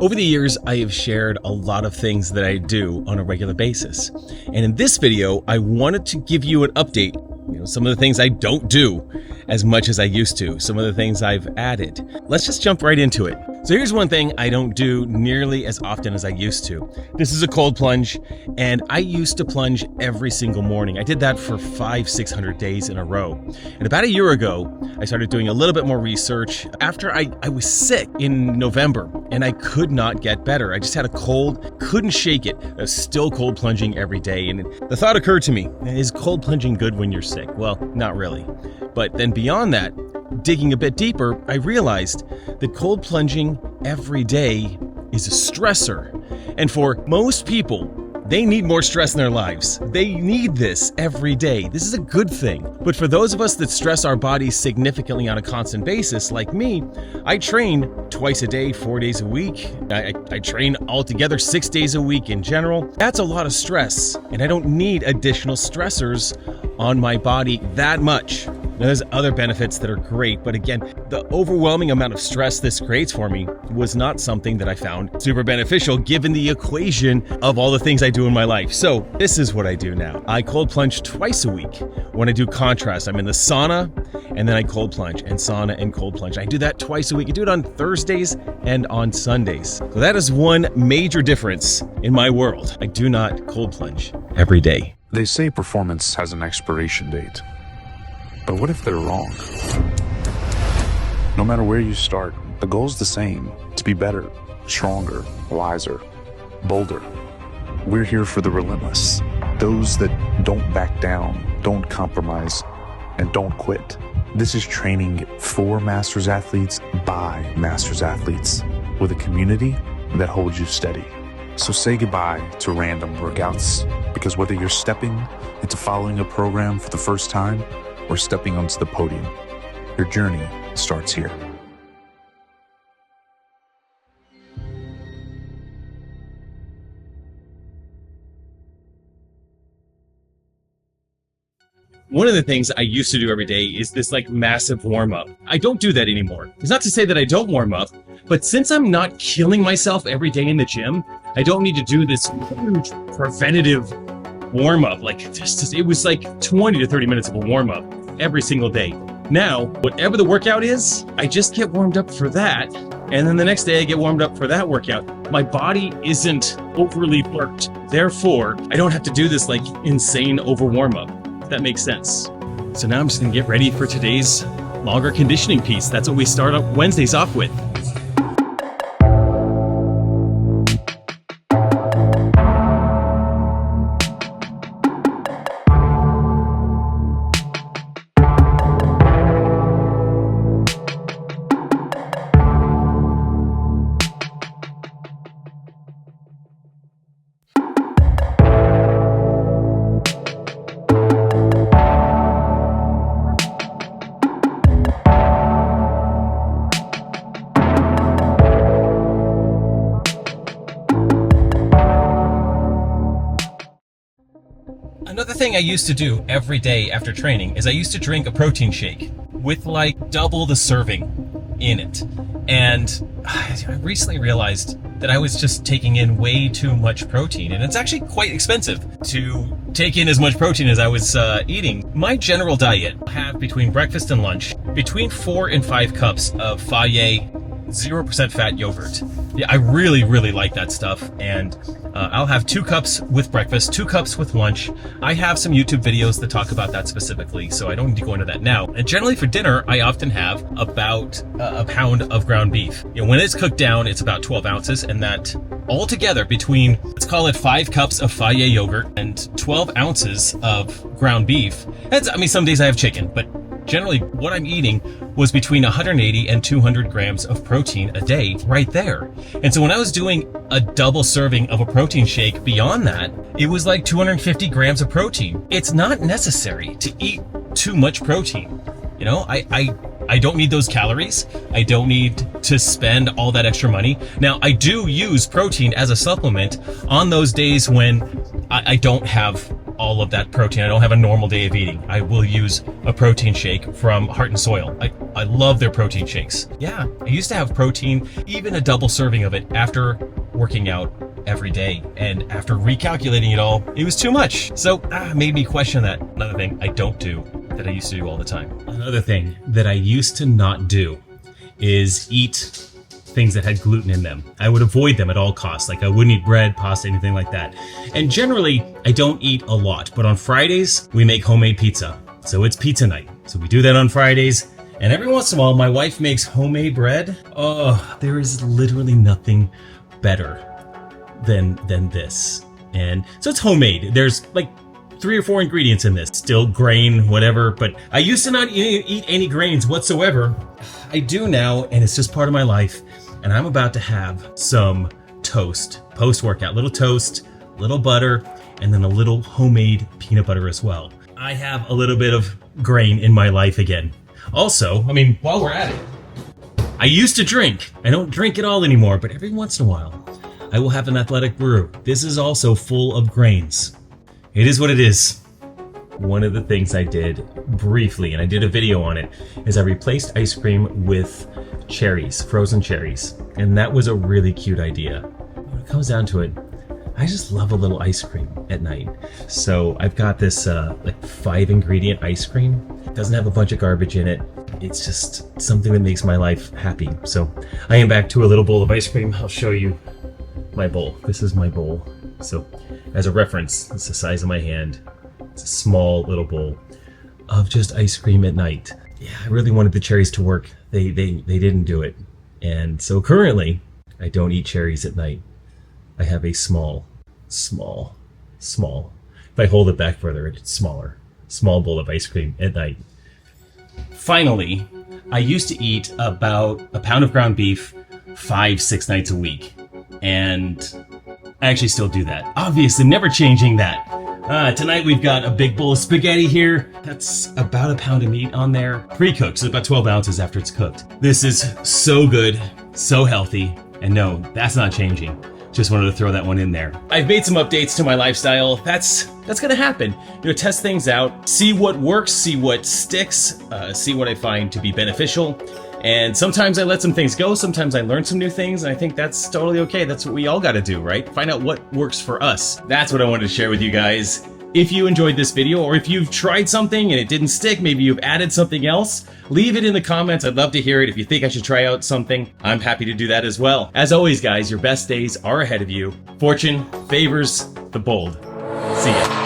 Over the years, I have shared a lot of things that I do on a regular basis. And in this video, I wanted to give you an update. Some of the things I don't do as much as I used to, some of the things I've added. Let's just jump right into it. So here's one thing I don't do nearly as often as I used to. This is a cold plunge, and I used to plunge every single morning. I did that for 500-600 days in a row. And about a year ago, I started doing a little bit more research after I was sick in November, and I could not get better. I just had a cold, couldn't shake it. I was still cold plunging every day, and the thought occurred to me, is cold plunging good when you're sick? Well, not really. But then beyond that, digging a bit deeper, I realized that cold plunging every day is a stressor. And for most people, they need more stress in their lives. They need this every day. This is a good thing. But for those of us that stress our bodies significantly on a constant basis, like me, I train twice a day, 4 days a week. I train altogether 6 days a week in general. That's a lot of stress, and I don't need additional stressors on my body that much. Now, there's other benefits that are great, but again, the overwhelming amount of stress this creates for me was not something that I found super beneficial given the equation of all the things I do in my life. So this is what I do now. I cold plunge twice a week. When I do contrast, I'm in the sauna and then I cold plunge, and sauna and cold plunge. I do that twice a week. I do it on Thursdays and on Sundays. So that is one major difference in my world. I do not cold plunge every day. They say performance has an expiration date. But what if they're wrong? No matter where you start, the goal's the same: to be better, stronger, wiser, bolder. We're here for the relentless, those that don't back down, don't compromise, and don't quit. This is training for Masters athletes by Masters athletes, with a community that holds you steady. So say goodbye to random workouts, because whether you're stepping into following a program for the first time or stepping onto the podium, your journey starts here. One of the things I used to do every day is this massive warm up. I don't do that anymore. It's not to say that I don't warm up, but since I'm not killing myself every day in the gym, I don't need to do this huge preventative warm up. It was 20 to 30 minutes of a warm up every single day. Now, whatever the workout is, I just get warmed up for that. And then the next day I get warmed up for that workout. My body isn't overly worked. Therefore, I don't have to do this insane over warm up. If that makes sense. So now I'm just gonna get ready for today's longer conditioning piece. That's what we start up Wednesdays off with. Another thing I used to do every day after training is I used to drink a protein shake with double the serving in it. And I recently realized that I was just taking in way too much protein, and it's actually quite expensive to take in as much protein as I was eating. My general diet, I have between breakfast and lunch, between 4 and 5 cups of Fage 0% fat yogurt. Yeah, I really like that stuff, and I'll have 2 cups with breakfast, 2 cups with lunch. I have some YouTube videos that talk about that specifically, so I don't need to go into that now. And generally for dinner, I often have about a pound of ground beef. When it's cooked down, it's about 12 ounces, and that altogether between, let's call it 5 cups of Fage yogurt and 12 ounces of ground beef. Some days I have chicken, but generally what I'm eating was between 180 and 200 grams of protein a day right there. And so when I was doing a double serving of a protein shake beyond that, it was 250 grams of protein. It's not necessary to eat too much protein. I don't need those calories. I don't need to spend all that extra money. Now, I do use protein as a supplement on those days when I don't have all of that protein. I don't have a normal day of eating. I will use a protein shake from Heart and Soil. I love their protein shakes. Yeah, I used to have protein, even a double serving of it after working out every day. And after recalculating it all, it was too much. So made me question that. Another thing I don't do that I used to do all the time. Another thing that I used to not do is eat things that had gluten in them. I would avoid them at all costs. Like I wouldn't eat bread, pasta, anything like that. And generally, I don't eat a lot. But on Fridays, we make homemade pizza. So it's pizza night. So we do that on Fridays. And every once in a while, my wife makes homemade bread. Oh, there is literally nothing better than this. And so it's homemade. There's like 3 or 4 ingredients in this. Still grain, whatever. But I used to not eat any grains whatsoever. I do now, and it's just part of my life. And I'm about to have some toast post-workout. Little toast, little butter, and then a little homemade peanut butter as well. I have a little bit of grain in my life again. Also, I mean, while we're at it, I used to drink. I don't drink at all anymore, but every once in a while, I will have an athletic brew. This is also full of grains. It is what it is. One of the things I did briefly, and I did a video on it, is I replaced ice cream with cherries, frozen cherries. And that was a really cute idea. When it comes down to it, I just love a little ice cream at night. So I've got this like 5 ingredient ice cream. It doesn't have a bunch of garbage in it. It's just something that makes my life happy. So I am back to a little bowl of ice cream. I'll show you my bowl. This is my bowl. So as a reference, it's the size of my hand. It's a small little bowl of just ice cream at night. Yeah, I really wanted the cherries to work. They didn't do it. And so currently, I don't eat cherries at night. I have a small. If I hold it back further, it's smaller. Small bowl of ice cream at night. Finally, I used to eat about a pound of ground beef 5-6 nights a week. And I actually still do that. Obviously, never changing that. Tonight we've got a big bowl of spaghetti here. That's about a pound of meat on there. Pre-cooked, so about 12 ounces after it's cooked. This is so good, so healthy. And no, that's not changing. Just wanted to throw that one in there. I've made some updates to my lifestyle. That's gonna happen. Test things out, see what works, see what sticks, see what I find to be beneficial. And sometimes I let some things go, sometimes I learn some new things, and I think that's totally okay. That's what we all gotta do, right? Find out what works for us. That's what I wanted to share with you guys. If you enjoyed this video, or if you've tried something and it didn't stick, maybe you've added something else, leave it in the comments. I'd love to hear it. If you think I should try out something, I'm happy to do that as well. As always, guys, your best days are ahead of you. Fortune favors the bold. See ya.